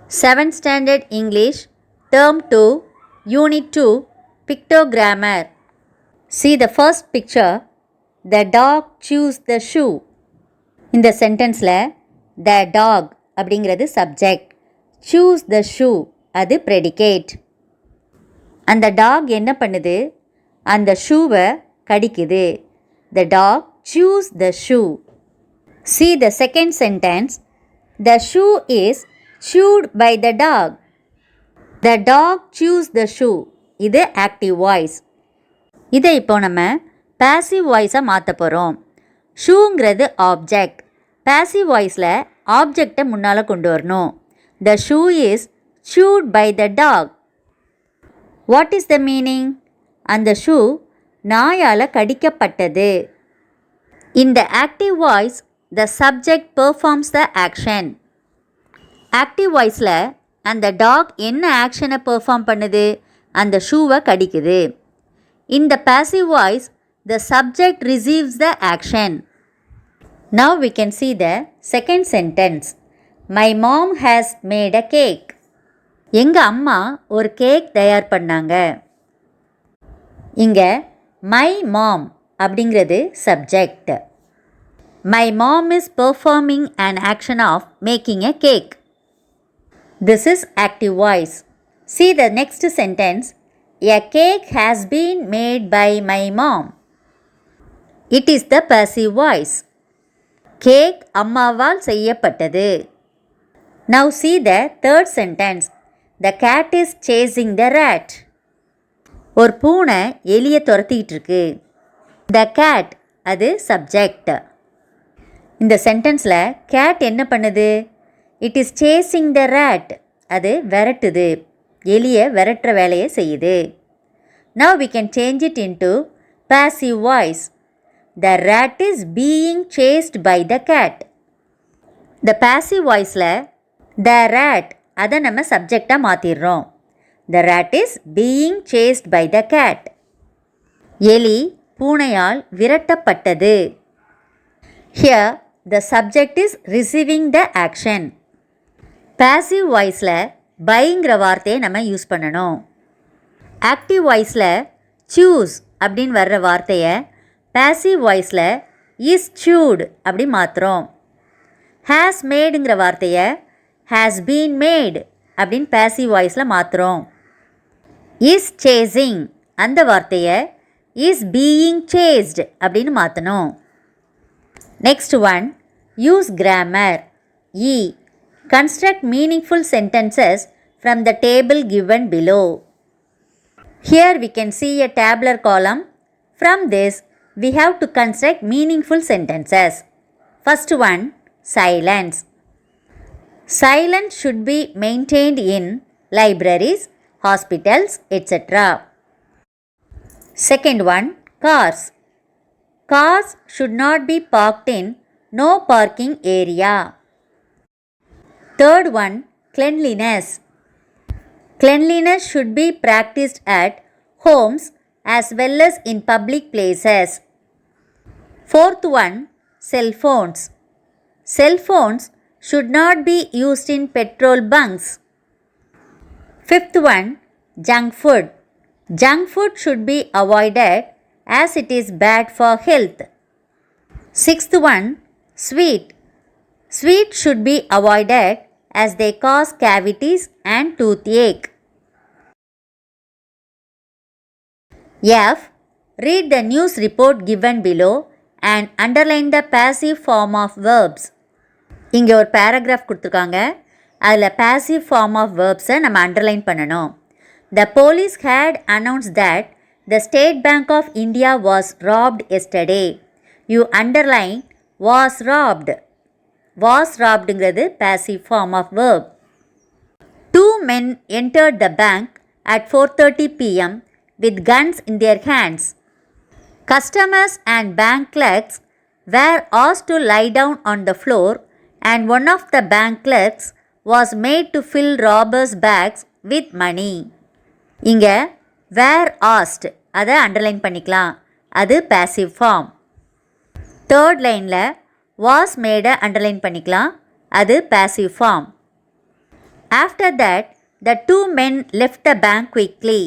7th Standard English, Term 2, Unit 2, Pictogrammar. See the first picture. The dog chews the shoe. இந்த சென்டென்ஸில் the dog அப்படிங்கிறது subject, choose the shoe அது predicate. அந்த talk என்ன பண்ணுது? அந்த ஷூவை கடிக்குது. The dog chews the shoe. See the second sentence. The shoe is chewed by the dog. The dog chews the shoe. இது ஆக்டிவ் வாய்ஸ். இதை இப்போ நம்ம பேசிவ் வாய்ஸாக மாற்ற போகிறோம். ஷூங்கிறது ஆப்ஜெக்ட். பேசிவ் வாய்ஸில் ஆப்ஜெக்டை முன்னால் கொண்டு வரணும். The shoe is chewed by the dog. What is the meaning? அந்த ஷூ நாயால் கடிக்கப்பட்டது. In the active voice, the subject performs the action. Active வாய்ஸில் அந்த டாக் என்ன ஆக்ஷனை பெர்ஃபார்ம் பண்ணுது? அந்த ஷூவை கடிக்குது. In the passive voice, the subject receives the action. Now we can see the second sentence. My mom has made a cake. எங்கள் அம்மா ஒரு கேக் தயார் பண்ணாங்க. இங்கே my mom அப்படிங்கிறது subject. My mom is performing an action of making a cake. This is active voice. See the next sentence. A cake has been made by my mom. It is the passive voice. Cake அம்மாவால் செய்யப்பட்டது. Now see the third sentence. The cat is chasing the rat. ஒரு பூனை எலியை துரத்திக்கிட்டு இருக்கு. The cat அது subject. இந்த சென்டென்ஸில் gate என்ன பண்ணுது? It is chasing the rate. அது விரட்டுது, எலியை விரட்டுற வேலையை செய்யுது. Now we can change it into passive voice. The rat is being chased by the cat. The passive voiceல the rat அதை நம்ம சப்ஜெக்டாக மாற்றிடுறோம். The rat is being chased by the cat. எலி பூனையால் விரட்டப்பட்டது. Here the subject is receiving the action. passive voiceல பைங்கிற வார்த்தையை நம்ம use பண்ணணும். Active வாய்ஸில் choose அப்படின்னு வர்ற வார்த்தையை passive வாய்ஸில் is chewed அப்படி மாற்றுறோம். has madeங்கிற வார்த்தையை has been made அப்படின்னு passive வாய்ஸில் மாற்றுறோம். is chasing அந்த வார்த்தையை is being chased அப்படின்னு மாற்றணும். Next one, use grammar. E. Construct meaningful sentences from the table given below. Here we can see a tabular column. From this, we have to construct meaningful sentences. First one, silence. Silence should be maintained in libraries, hospitals, etc. Second one, cars. Cars should not be parked in no parking area. Third one, cleanliness. Cleanliness should be practiced at homes as well as in public places. Fourth one, cell phones. Cell phones should not be used in petrol bunks. Fifth one, junk food. Junk food should be avoided as it is bad for health. Sixth one, sweet. Sweet should be avoided as they cause cavities and toothache. F. Read the news report given below and underline the passive form of verbs. இங்கே ஒரு paragraph கொடுத்துருக்காங்க. அதில் passive form of verbs-ஐ நம்ம underline பண்ணணும். The police had announced that the State Bank of India was robbed yesterday. You underline was robbed. Was robbedங்கிறது passive form of verb. Two men entered the bank at 4:30 p.m. with guns in their hands. Customers and bank clerks were asked to lie down on the floor and one of the bank clerks was made to fill robbers' bags with money. இங்கே were asked அதை underline பண்ணிக்கலாம். அது passive form. Third லைனில் was made underline பண்ணிக்கலாம். அது passive form. After that, the two men left the bank quickly.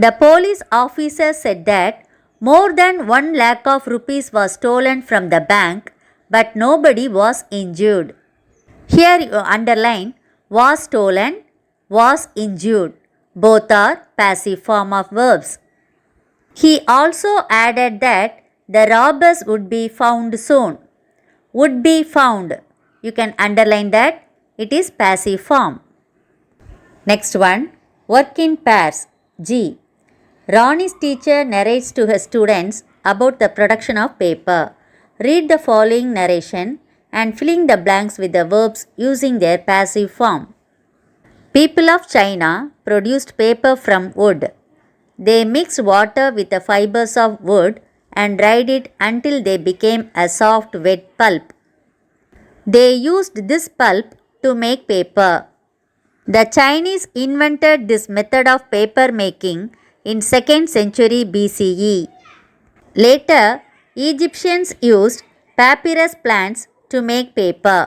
The police officer said that more than 1 lakh of rupees was stolen from the bank, but nobody was injured. Here you underline was stolen, was injured. Both are passive form of verbs. He also added that the robbers would be found soon. Would be found. You can underline that it is passive form. Next one, work in pairs. G. Ronnie's teacher narrates to her students about the production of paper. Read the following narration and filling the blanks with the verbs using their passive form. People of China produced paper from wood. They mixed water with the fibers of wood and dried it until they became a soft wet pulp. They used this pulp to make paper. The Chinese invented this method of paper making in 2nd century BCE. Later, Egyptians used papyrus plants to make paper.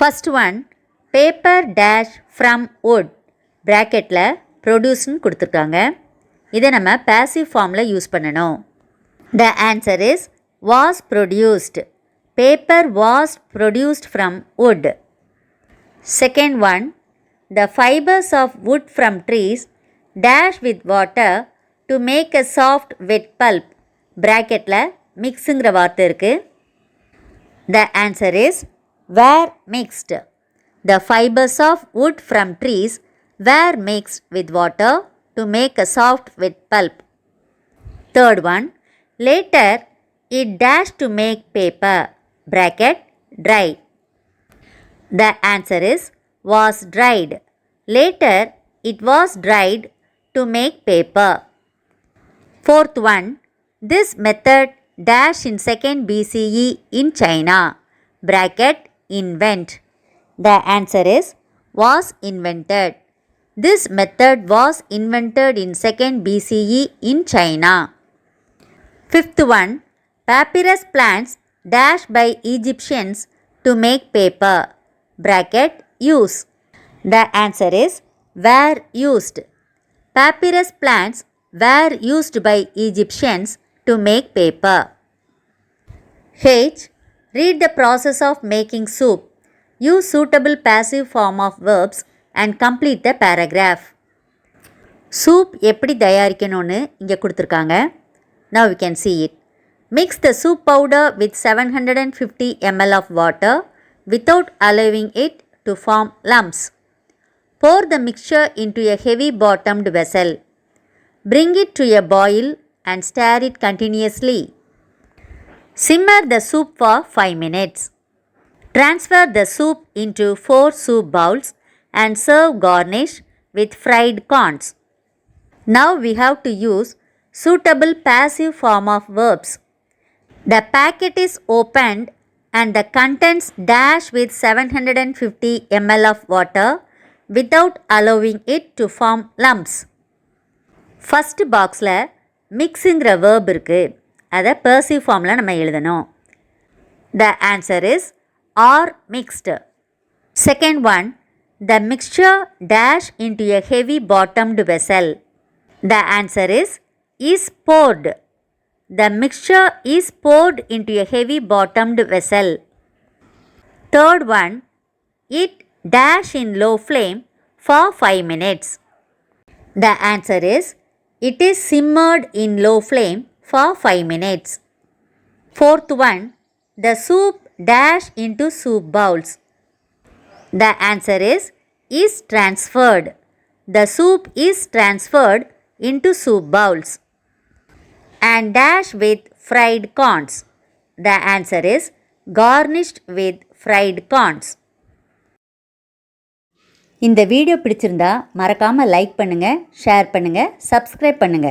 First one, paper dash from wood. Bracketல produceன்னு கொடுத்துருக்காங்க. இதை நம்ம passive formல use பண்ணணும். The answer is was produced. Paper was produced from wood. Second one, the fibers of wood from trees dash with water to make a soft wet pulp. Bracketல mixங்கிற வார்த்தை இருக்கு. The answer is were mixed. The fibers of wood from trees were mixed with water to make a soft wet pulp. Third one, later it dashed to make paper. Bracket dry. The answer is was dried. Later it was dried to make paper. Fourth one, this method dash in 2nd BCE in China. Bracket invent. The answer is was invented. This method was invented in 2nd BCE in China. Fifth one, papyrus plants dash by Egyptians to make paper. Bracket use. The answer is were used. Papyrus plants were used by Egyptians to make paper. H. Read the process of making soup. Use suitable passive form of verbs and complete the paragraph. Soup எப்படி தயாரிக்கணும்னு இங்கே கொடுத்துருக்காங்க. Now we can see it. Mix the soup powder with 750 ml of water without allowing it to form lumps. Pour the mixture into a heavy bottomed vessel. Bring it to a boil and stir it continuously. Simmer the soup for 5 minutes. Transfer the soup into 4 soup bowls and serve garnish with fried corns. Now we have to use suitable passive form of verbs. The packet is opened and the contents dash with 750 ml of water without allowing it to form lumps. First boxல mixங்கிற verb இருக்கு. அதை passive formல நம்ம எழுதணும். The answer is are mixed. Second one, the mixture dash into a heavy bottomed vessel. The answer is poured. The mixture is poured into a heavy bottomed vessel. Third one, it dash in low flame for 5 minutes. The answer is it is simmered in low flame for 5 minutes. Fourth one, the soup dash into soup bowls. The answer is transferred. The soup is transferred into soup bowls. And dash with fried corns. The answer is garnished with fried corns. இந்த video பிடிச்சிருந்தா மறக்காம like பண்ணுங்க, share பண்ணுங்க, subscribe பண்ணுங்க.